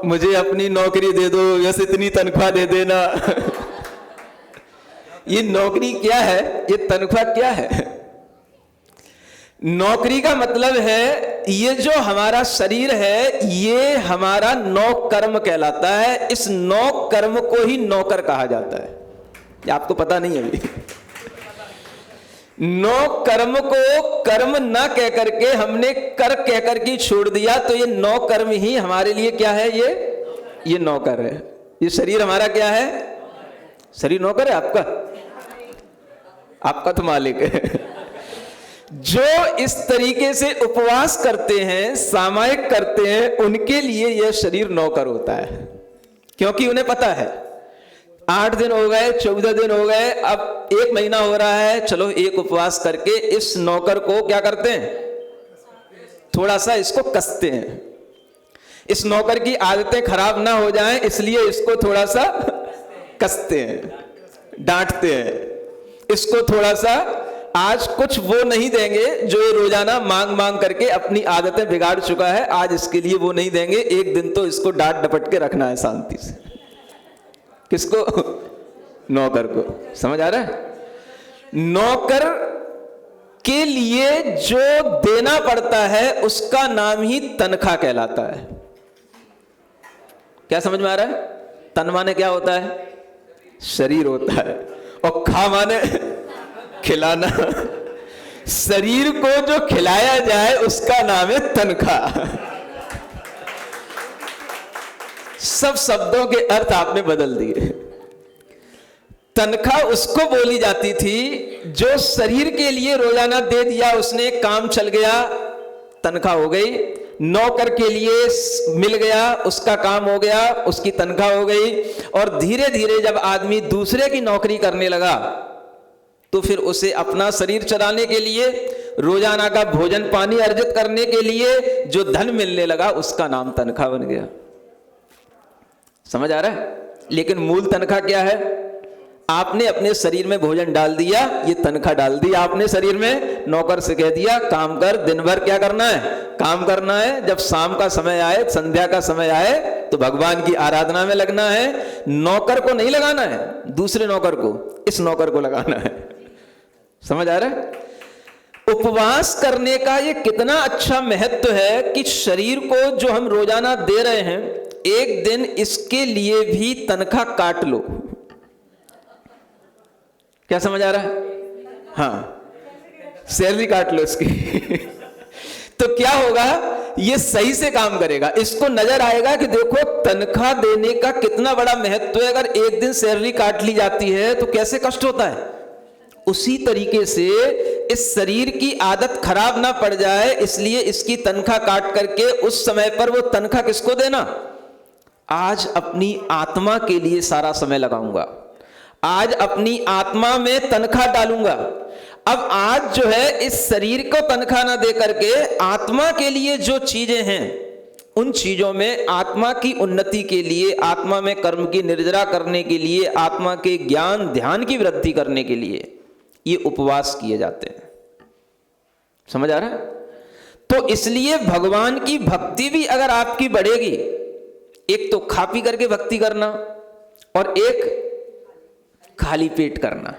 मुझे अपनी नौकरी दे दो, वैसे इतनी तनख्वाह दे देना। ये नौकरी क्या है? ये तनख्वाह क्या है? नौकरी का मतलब है, ये जो हमारा शरीर है, ये हमारा नौक कर्म कहलाता है। इस नौक कर्म को ही नौकर कहा जाता है। ये आपको पता नहीं है अभी। नौक कर्म को कर्म ना कह करके हमने कर कह करके छोड़ दिया, तो ये नौक कर्म ही हमारे लिए क्या है? ये नौकर है। ये शरीर हमारा क्या है? शरीर नौकर है आपका? आपका तो मालिक है। जो इस तरीके से उपवास करते हैं, सामायिक करते हैं, उनके लिए यह शरीर नौकर होता है, क्योंकि उन्हें पता है 8 दिन हो गए, 14 दिन हो गए, अब 1 महीना हो रहा है, चलो एक उपवास करके इस नौकर को क्या करते हैं? थोड़ा सा इसको कसते हैं। इस नौकर की आदतें खराब ना हो जाएं, इसलिए इसको थोड़ा सा कसते हैं, डांटते हैं। इसको थोड़ा सा आज कुछ वो नहीं देंगे जो ये रोजाना मांग मांग करके अपनी आदतें बिगाड़ चुका है, आज इसके लिए वो नहीं देंगे। एक दिन तो इसको डांट डपट के रखना है शांति से। किसको? नौकर को। समझ आ रहा है? नौकर के लिए जो देना पड़ता है उसका नाम ही तनख्वाह कहलाता है। क्या समझ में आ रहा है? तन माने क्या होता है? शरीर होता है, और खा माने खिलाना। शरीर को जो खिलाया जाए उसका नाम है तनख्वाह। सब शब्दों के अर्थ आपने बदल दिए। तनख्वाह उसको बोली जाती थी जो शरीर के लिए रोजाना दे दिया उसने, काम चल गया, तनख्वाह हो गई। नौकर के लिए मिल गया, उसका काम हो गया, उसकी तनख्वाह हो गई। और धीरे धीरे जब आदमी दूसरे की नौकरी करने लगा तो फिर उसे अपना शरीर चलाने के लिए, रोजाना का भोजन पानी अर्जित करने के लिए जो धन मिलने लगा उसका नाम तनख्वाह बन गया। समझ आ रहा है? लेकिन मूल तनख्वाह क्या है? आपने अपने शरीर में भोजन डाल दिया, ये तनख्वाह डाल दी आपने शरीर में। नौकर से कह दिया काम कर, दिन भर क्या करना है? काम करना है। जब शाम का समय आए, संध्या का समय आए तो भगवान की आराधना में लगना है। नौकर को नहीं लगाना है, दूसरे नौकर को, इस नौकर को लगाना है। समझ आ रहा है? उपवास करने का ये कितना अच्छा महत्व है कि शरीर को जो हम रोजाना दे रहे हैं, एक दिन इसके लिए भी तनख्वाह काट लो। क्या समझ आ रहा है? हाँ, सैलरी काट लो इसकी तो क्या होगा? ये सही से काम करेगा। इसको नजर आएगा कि देखो तनख्वाह देने का कितना बड़ा महत्व है। अगर एक दिन सैलरी काट ली जाती है तो कैसे कष्ट होता है। उसी तरीके से इस शरीर की आदत खराब ना पड़ जाए, इसलिए इसकी तनख्वाह काट करके उस समय पर वो तनख्वाह किसको देना? आज अपनी आत्मा के लिए सारा समय लगाऊंगा, आज अपनी आत्मा में तनख्वाह डालूंगा। अब आज जो है इस शरीर को तनख्वाह ना दे करके आत्मा के लिए जो चीजें हैं, उन चीजों में आत्मा की उन्नति के लिए, आत्मा में कर्म की निर्जरा करने के लिए, आत्मा के ज्ञान ध्यान की वृद्धि करने के लिए ये उपवास किए जाते हैं। समझ आ रहा है? तो इसलिए भगवान की भक्ति भी अगर आपकी बढ़ेगी, एक तो खा पी करके भक्ति करना, और एक खाली पेट करना,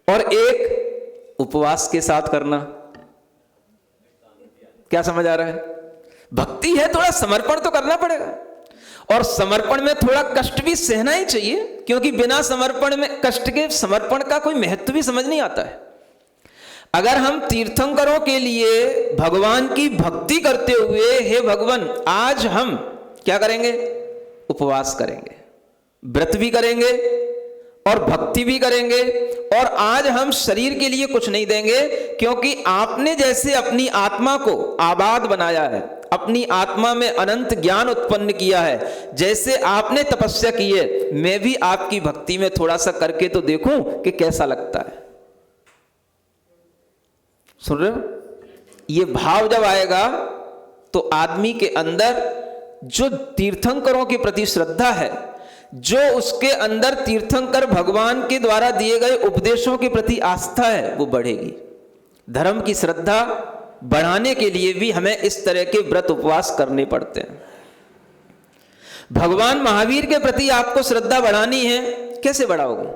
और एक उपवास के साथ करना। क्या समझ आ रहा है? भक्ति है, थोड़ा समर्पण तो करना पड़ेगा, और समर्पण में थोड़ा कष्ट भी सहना ही चाहिए, क्योंकि बिना समर्पण में कष्ट के समर्पण का कोई महत्व भी समझ नहीं आता है। अगर हम तीर्थंकरों के लिए भगवान की भक्ति करते हुए, हे भगवान आज हम क्या करेंगे? उपवास करेंगे, व्रत भी करेंगे और भक्ति भी करेंगे, और आज हम शरीर के लिए कुछ नहीं देंगे, क्योंकि आपने जैसे अपनी आत्मा को आबाद बनाया है, अपनी आत्मा में अनंत ज्ञान उत्पन्न किया है, जैसे आपने तपस्या की है, मैं भी आपकी भक्ति में थोड़ा सा करके तो देखूं कि कैसा लगता है। सुन रहे हो? ये भाव जब आएगा तो आदमी के अंदर जो तीर्थंकरों के प्रति श्रद्धा है, जो उसके अंदर तीर्थंकर भगवान के द्वारा दिए गए उपदेशों के प्रति आस्था है, वो बढ़ेगी। धर्म की श्रद्धा बढ़ाने के लिए भी हमें इस तरह के व्रत उपवास करने पड़ते हैं। भगवान महावीर के प्रति आपको श्रद्धा बढ़ानी है, कैसे बढ़ाओगे?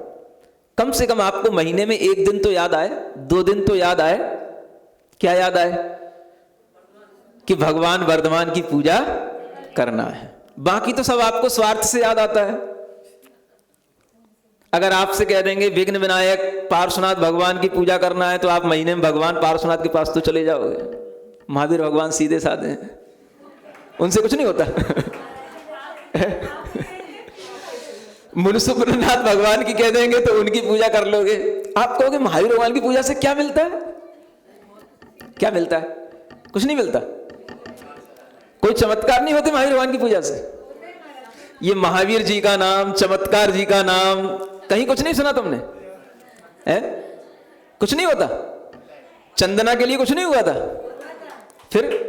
कम से कम आपको महीने में एक दिन तो याद आए, 2 दिन तो याद आए। क्या याद आए? कि भगवान वर्धमान की पूजा करना है। बाकी तो सब आपको स्वार्थ से याद आता है। अगर आपसे कह देंगे विघ्न विनायक पार्श्वनाथ भगवान की पूजा करना है, तो आप महीने में भगवान पार्श्वनाथ के पास तो चले जाओगे। महावीर भगवान सीधे साधे हैं, उनसे कुछ नहीं होता मुनसुपुरनाथ भगवान की कह देंगे तो उनकी पूजा कर लोगे। आप कहोगे महावीर भगवान की पूजा से क्या मिलता है? क्या मिलता है? कुछ नहीं मिलता। कोई चमत्कार नहीं होते महावीर भगवान की पूजा से। ये महावीर जी का नाम, चमत्कार जी का नाम, कहीं कुछ नहीं सुना तुमने? है? कुछ नहीं होता। चंदना के लिए कुछ नहीं हुआ था। फिर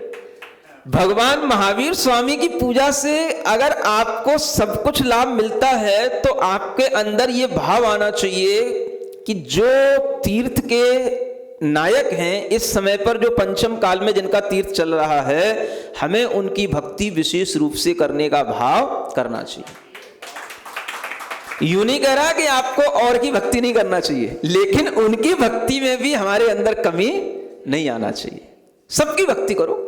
भगवान महावीर स्वामी की पूजा से अगर आपको सब कुछ लाभ मिलता है, तो आपके अंदर ये भाव आना चाहिए कि जो तीर्थ के नायक हैं, इस समय पर जो पंचम काल में जिनका तीर्थ चल रहा है, हमें उनकी भक्ति विशेष रूप से करने का भाव करना चाहिए। यूं नहीं कह रहा कि आपको और की भक्ति नहीं करना चाहिए, लेकिन उनकी भक्ति में भी हमारे अंदर कमी नहीं आना चाहिए। सबकी भक्ति करो।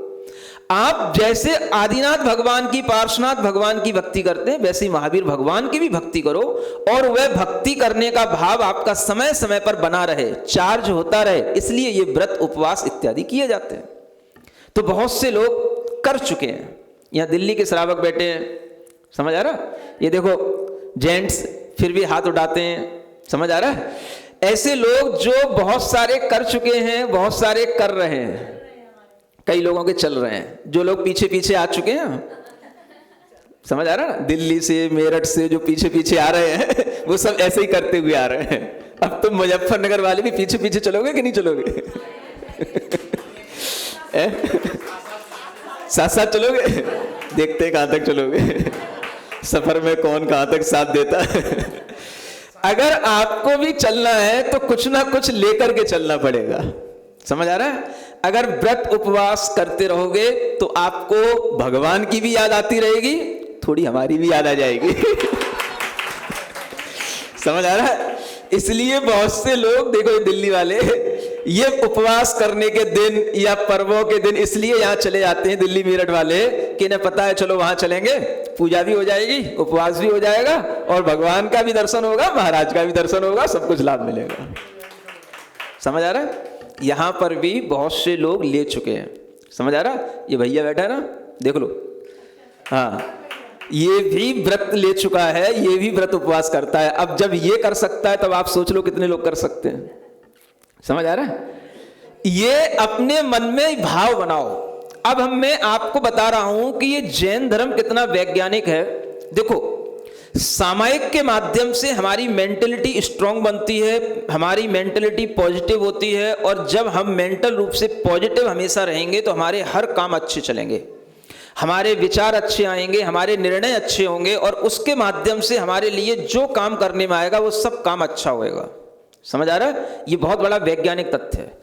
आप जैसे आदिनाथ भगवान की, पार्श्वनाथ भगवान की भक्ति करते हैं, वैसे ही महावीर भगवान की भी भक्ति करो, और वह भक्ति करने का भाव आपका समय समय पर बना रहे, चार्ज होता रहे। इसलिए ये व्रत उपवास इत्यादि किए जाते हैं। तो बहुत से लोग कर चुके हैं। यहाँ दिल्ली के श्रावक बैठे हैं, समझ आ रहा? ये देखो जेंट्स फिर भी हाथ उठाते हैं, समझ आ रहा है? ऐसे लोग जो बहुत सारे कर चुके हैं, बहुत सारे कर रहे हैं, कई लोगों के चल रहे हैं, जो लोग पीछे पीछे आ चुके हैं, समझ आ रहा है ना, दिल्ली से मेरठ से जो पीछे पीछे आ रहे हैं वो सब ऐसे ही करते हुए आ रहे हैं। अब तुम मुजफ्फरनगर वाले भी पीछे पीछे चलोगे कि नहीं चलोगे? साथ साथ चलोगे? देखते हैं कहां तक चलोगे, सफर में कौन कहां तक साथ देता है। अगर आपको भी चलना है तो कुछ ना कुछ लेकर के चलना पड़ेगा, समझ आ रहा है? अगर व्रत उपवास करते रहोगे तो आपको भगवान की भी याद आती रहेगी, थोड़ी हमारी भी याद आ जाएगी। समझ आ रहा है? इसलिए बहुत से लोग देखो, दिल्ली वाले ये उपवास करने के दिन या पर्वों के दिन इसलिए यहां चले जाते हैं, दिल्ली मेरठ वाले, कि इन्हें पता है चलो वहां चलेंगे, पूजा भी हो जाएगी, उपवास भी हो जाएगा और भगवान का भी दर्शन होगा, महाराज का भी दर्शन होगा, सब कुछ लाभ मिलेगा। समझ आ रहा है? यहां पर भी बहुत से लोग ले चुके हैं, समझ आ रहा? ये भैया बैठा है ना, देख लो, हाँ, ये भी व्रत ले चुका है, ये भी व्रत उपवास करता है। अब जब ये कर सकता है तब आप सोच लो कितने लोग कर सकते हैं। समझ आ रहा है? ये अपने मन में भाव बनाओ। अब मैं आपको बता रहा हूं कि ये जैन धर्म कितना वैज्ञानिक है। देखो, सामायिक के माध्यम से हमारी मेंटलिटी स्ट्रांग बनती है, हमारी मेंटलिटी पॉजिटिव होती है, और जब हम मेंटल रूप से पॉजिटिव हमेशा रहेंगे तो हमारे हर काम अच्छे चलेंगे, हमारे विचार अच्छे आएंगे, हमारे निर्णय अच्छे होंगे, और उसके माध्यम से हमारे लिए जो काम करने में आएगा वो सब काम अच्छा होएगा। समझ आ रहा है? ये बहुत बड़ा वैज्ञानिक तथ्य है।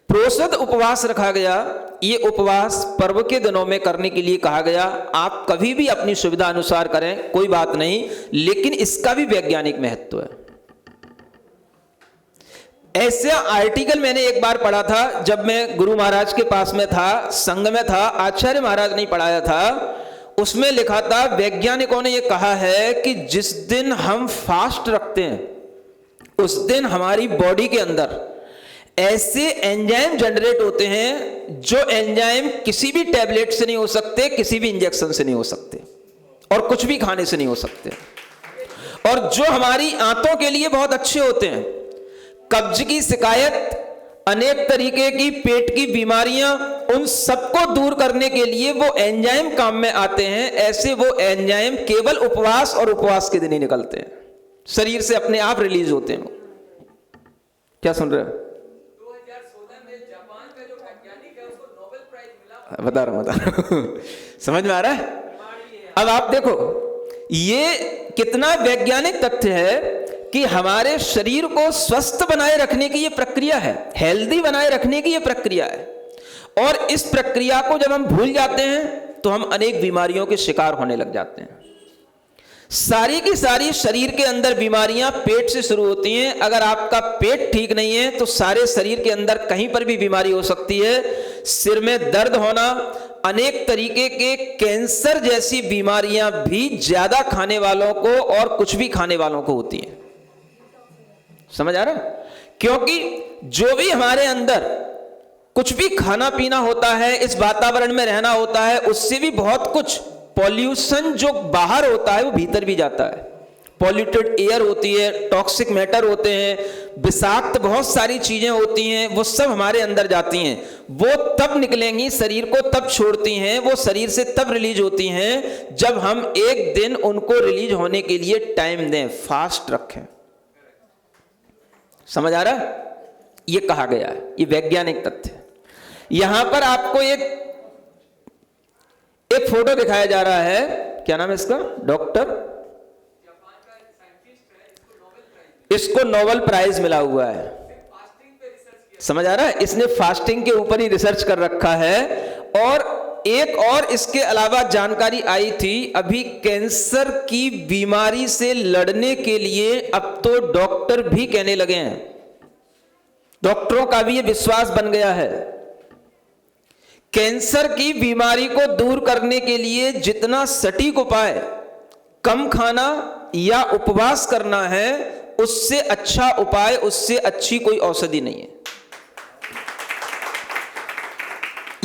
प्रोषद उपवास रखा गया, ये उपवास पर्व के दिनों में करने के लिए कहा गया। आप कभी भी अपनी सुविधा अनुसार करें, कोई बात नहीं, लेकिन इसका भी वैज्ञानिक महत्व है। ऐसा आर्टिकल मैंने एक बार पढ़ा था जब मैं गुरु महाराज के पास में था, संघ में था, आचार्य महाराज ने पढ़ाया था। उसमें लिखा था, वैज्ञानिकों ने यह कहा है कि जिस दिन हम फास्ट रखते हैं उस दिन हमारी बॉडी के अंदर ऐसे एंजाइम जनरेट होते हैं जो एंजाइम किसी भी टैबलेट से नहीं हो सकते, किसी भी इंजेक्शन से नहीं हो सकते, और कुछ भी खाने से नहीं हो सकते, और जो हमारी आंतों के लिए बहुत अच्छे होते हैं। कब्ज की शिकायत, अनेक तरीके की पेट की बीमारियां, उन सबको दूर करने के लिए वो एंजाइम काम में आते हैं। ऐसे वो एंजाइम केवल उपवास और उपवास के दिन ही निकलते हैं, शरीर से अपने आप रिलीज होते हैं। क्या सुन रहे हो? 2016 में जापान का जो वैज्ञानिक है उसको नोबेल प्राइज मिला। बता रहा हूं समझ में आ रहा है? अब आप देखो, ये कितना वैज्ञानिक तथ्य है कि हमारे शरीर को स्वस्थ बनाए रखने की ये प्रक्रिया है, हेल्दी बनाए रखने की ये प्रक्रिया है। और इस प्रक्रिया को जब हम भूल जाते हैं तो हम अनेक बीमारियों के शिकार होने लग जाते हैं। सारी की सारी शरीर के अंदर बीमारियां पेट से शुरू होती हैं। अगर आपका पेट ठीक नहीं है तो सारे शरीर के अंदर कहीं पर भी बीमारी हो सकती है। सिर में दर्द होना, अनेक तरीके के कैंसर जैसी बीमारियां भी ज्यादा खाने वालों को और कुछ भी खाने वालों को होती हैं। समझ आ रहा? क्योंकि जो भी हमारे अंदर कुछ भी खाना पीना होता है, इस वातावरण में रहना होता है, उससे भी बहुत कुछ पॉल्यूशन जो बाहर होता है वो भीतर भी जाता है। पॉल्यूटेड एयर होती है, टॉक्सिक मैटर होते हैं, विषाक्त बहुत सारी चीजें होती हैं, वो सब हमारे अंदर जाती हैं। वो तब निकलेंगी, शरीर को तब छोड़ती हैं, वो शरीर से तब रिलीज होती हैं जब हम एक दिन उनको रिलीज होने के लिए टाइम दें, फास्ट रखें। समझ आ रहा है? ये कहा गया है, ये वैज्ञानिक तथ्य है। यहां पर आपको एक फोटो दिखाया जा रहा है, क्या नाम है इसका? डॉक्टर, इसको नोबेल प्राइज मिला हुआ है। समझ आ रहा है? इसने फास्टिंग के ऊपर ही रिसर्च कर रखा है। और एक और इसके अलावा जानकारी आई थी, अभी कैंसर की बीमारी से लड़ने के लिए अब तो डॉक्टर भी कहने लगे हैं, डॉक्टरों का भी ये विश्वास बन गया है, कैंसर की बीमारी को दूर करने के लिए जितना सटीक उपाय कम खाना या उपवास करना है, उससे अच्छा उपाय, उससे अच्छी कोई औषधि नहीं है।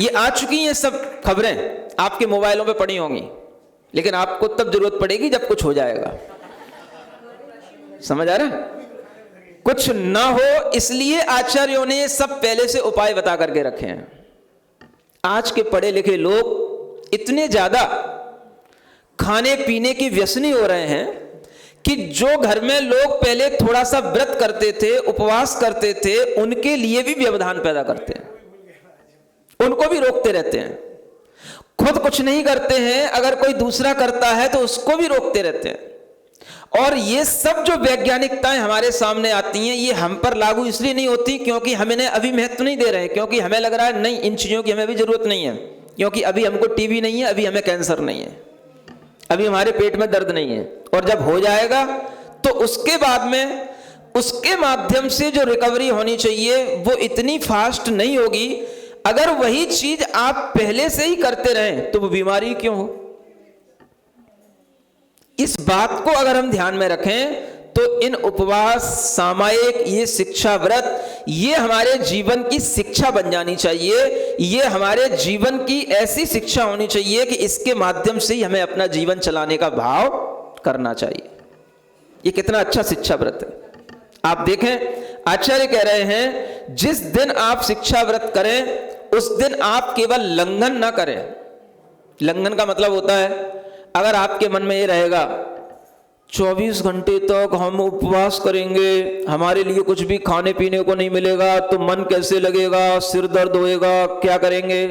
ये आ चुकी हैं सब खबरें, आपके मोबाइलों पे पड़ी होंगी, लेकिन आपको तब जरूरत पड़ेगी जब कुछ हो जाएगा। समझ आ रहा है? कुछ ना हो, इसलिए आचार्यों ने सब पहले से उपाय बता करके रखे हैं। आज के पढ़े लिखे लोग इतने ज्यादा खाने पीने की व्यसनी हो रहे हैं कि जो घर में लोग पहले थोड़ा सा व्रत करते थे, उपवास करते थे, उनके लिए भी व्यवधान पैदा करते हैं, उनको भी रोकते रहते हैं। खुद कुछ नहीं करते हैं, अगर कोई दूसरा करता है तो उसको भी रोकते रहते हैं। और ये सब जो वैज्ञानिकताएं हमारे सामने आती हैं, ये हम पर लागू इसलिए नहीं होती क्योंकि हम इन्हें अभी महत्व नहीं दे रहे हैं, क्योंकि हमें लग रहा है नहीं, इन चीजों की हमें भी जरूरत नहीं है, क्योंकि अभी हमको टीबी नहीं है, अभी हमें कैंसर नहीं है, अभी हमारे पेट में दर्द नहीं है। और जब हो जाएगा तो उसके बाद में उसके माध्यम से जो रिकवरी होनी चाहिए वो इतनी फास्ट नहीं होगी। अगर वही चीज आप पहले से ही करते रहें तो वो बीमारी क्यों हो। इस बात को अगर हम ध्यान में रखें तो इन उपवास, सामायिक, ये शिक्षा व्रत, ये हमारे जीवन की शिक्षा बन जानी चाहिए। ये हमारे जीवन की ऐसी शिक्षा होनी चाहिए कि इसके माध्यम से ही हमें अपना जीवन चलाने का भाव करना चाहिए। ये कितना अच्छा शिक्षा व्रत है। आप देखें, आचार्य कह रहे हैं जिस दिन आप शिक्षा व्रत करें उस दिन आप केवल लंघन ना करें। लंघन का मतलब होता है, अगर आपके मन में ये रहेगा 24 घंटे तक हम उपवास करेंगे, हमारे लिए कुछ भी खाने पीने को नहीं मिलेगा, तो मन कैसे लगेगा, सिर दर्द होएगा, क्या करेंगे।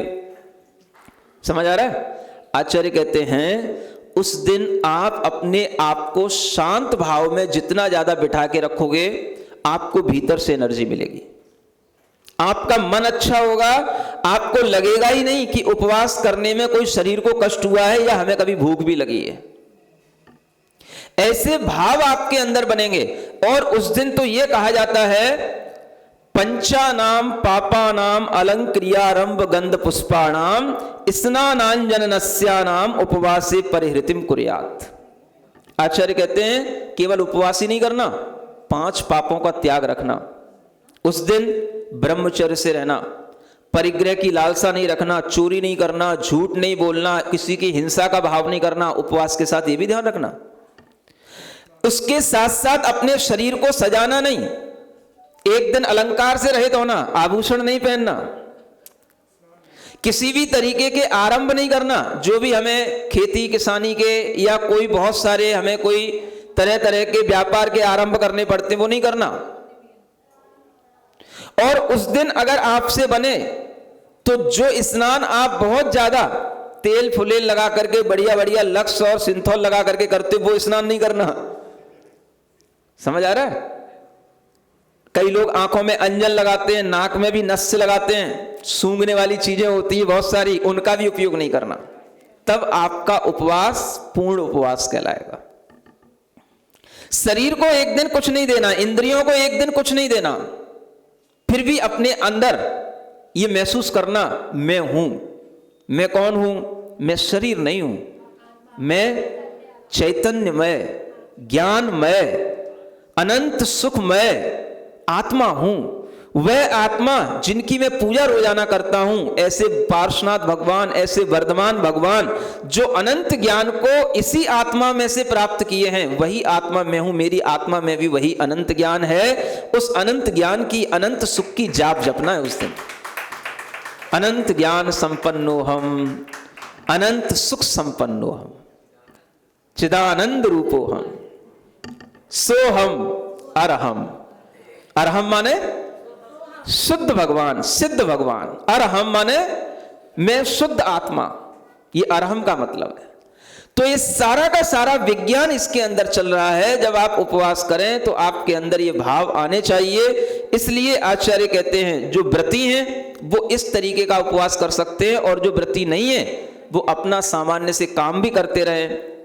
समझ आ रहा है। आचार्य कहते हैं उस दिन आप अपने आप को शांत भाव में जितना ज्यादा बिठा के रखोगे, आपको भीतर से एनर्जी मिलेगी, आपका मन अच्छा होगा, आपको लगेगा ही नहीं कि उपवास करने में कोई शरीर को कष्ट हुआ है या हमें कभी भूख भी लगी है। ऐसे भाव आपके अंदर बनेंगे। और उस दिन तो यह कहा जाता है पंचानाम पापानाम अलंक्रियारंभ गंध पुष्पाणाम स्नानांजनस्यानाम उपवासे परिहृतिम कुर्यात्। आचार्य कहते हैं केवल उपवास ही नहीं करना, 5 पापों का त्याग रखना। उस दिन ब्रह्मचर्य से रहना, परिग्रह की लालसा नहीं रखना, चोरी नहीं करना, झूठ नहीं बोलना, किसी की हिंसा का भाव नहीं करना। उपवास के साथ ये भी ध्यान रखना। उसके साथ साथ अपने शरीर को सजाना नहीं, एक दिन अलंकार से रहित होना, आभूषण नहीं पहनना, किसी भी तरीके के आरंभ नहीं करना। जो भी हमें खेती किसानी के या कोई बहुत सारे हमें कोई तरह तरह के व्यापार के आरंभ करने पड़ते हैं, वो नहीं करना। और उस दिन अगर आपसे बने तो जो स्नान आप बहुत ज्यादा तेल फुलेल लगा करके बढ़िया बढ़िया लक्स और सिंथॉल लगा करके करते, वो स्नान नहीं करना। समझ आ रहा है। कई लोग आंखों में अंजन लगाते हैं, नाक में भी नस लगाते हैं, सूंघने वाली चीजें होती है बहुत सारी, उनका भी उपयोग नहीं करना। तब आपका उपवास पूर्ण उपवास कहलाएगा। शरीर को एक दिन कुछ नहीं देना, इंद्रियों को एक दिन कुछ नहीं देना, फिर भी अपने अंदर ये महसूस करना मैं हूं। मैं कौन हूं? मैं शरीर नहीं हूं, मैं चैतन्यमय, ज्ञानमय, अनंत सुखमय आत्मा हूं। वह आत्मा जिनकी मैं पूजा रोजाना करता हूं, ऐसे पार्श्वनाथ भगवान, ऐसे वर्धमान भगवान जो अनंत ज्ञान को इसी आत्मा में से प्राप्त किए हैं, वही आत्मा मैं हूं। मेरी आत्मा में भी वही अनंत ज्ञान है। उस अनंत ज्ञान की, अनंत सुख की जाप जपना है उस दिन। अनंत ज्ञान संपन्नो हम, अनंत सुख संपन्नो हम, चिदानंद रूपो हम, सो हम अरहम। अरहम माने शुद्ध भगवान, सिद्ध भगवान। अरहम माने मैं शुद्ध आत्मा, ये अरहम का मतलब है। तो ये सारा का सारा विज्ञान इसके अंदर चल रहा है। जब आप उपवास करें तो आपके अंदर ये भाव आने चाहिए। इसलिए आचार्य कहते हैं जो व्रती हैं वो इस तरीके का उपवास कर सकते हैं, और जो व्रती नहीं है वो अपना सामान्य से काम भी करते रहें,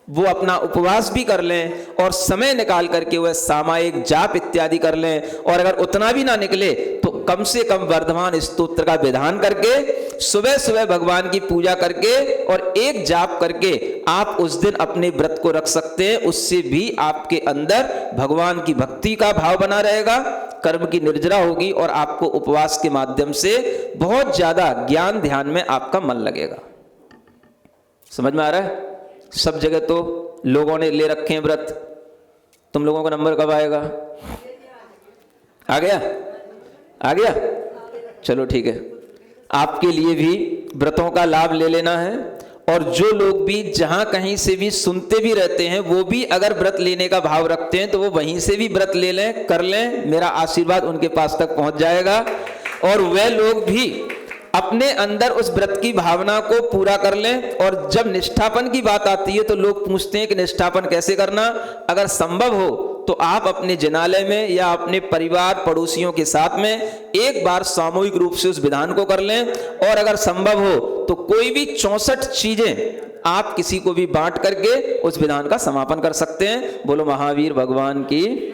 वो अपना उपवास भी कर लें, और समय निकाल करके वह सामायिक जाप इत्यादि कर लें। और अगर उतना भी ना निकले तो कम से कम वर्धमान स्तोत्र का विधान करके, सुबह सुबह भगवान की पूजा करके और एक जाप करके आप उस दिन अपने व्रत को रख सकते हैं। उससे भी आपके अंदर भगवान की भक्ति का भाव बना रहेगा, कर्म की निर्जरा होगी, और आपको उपवास के माध्यम से बहुत ज्यादा ज्ञान ध्यान में आपका मन लगेगा। समझ में आ रहा है। सब जगह तो लोगों ने ले रखे हैं व्रत, तुम लोगों का नंबर कब आएगा? आ गया? आ गया? चलो ठीक है, आपके लिए भी व्रतों का लाभ ले लेना है। और जो लोग भी जहां कहीं से भी सुनते भी रहते हैं, वो भी अगर व्रत लेने का भाव रखते हैं तो वो वहीं से भी व्रत ले लें, कर लें, मेरा आशीर्वाद उनके पास तक पहुंच जाएगा। और वे लोग भी अपने अंदर उस व्रत की भावना को पूरा कर लें। और जब निष्ठापन की बात आती है तो लोग पूछते हैं कि निष्ठापन कैसे करना। अगर संभव हो तो आप अपने जिनालय में या अपने परिवार पड़ोसियों के साथ में एक बार सामूहिक रूप से उस विधान को कर लें। और अगर संभव हो तो कोई भी 64 चीजें आप किसी को भी बांट करके उस विधान का समापन कर सकते हैं। बोलो महावीर भगवान की